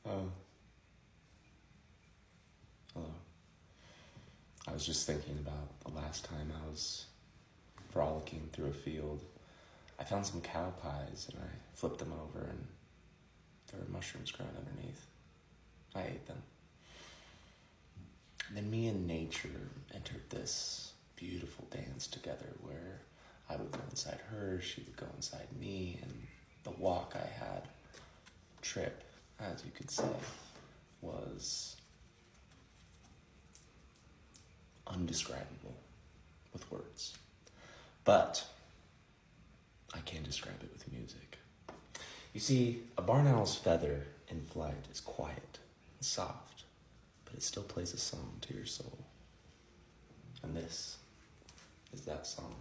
Oh, hello. I was just thinking about the last time I was frolicking through a field. I found some cow pies and I flipped them over and there were mushrooms growing underneath. I ate them. And then me and nature entered this beautiful dance together where I would go inside her, she would go inside me, and the walk I had, trip, as you could say, was undescribable with words. But I can describe it with music. You see, a barn owl's feather in flight is quiet and soft, but it still plays a song to your soul. And this is that song.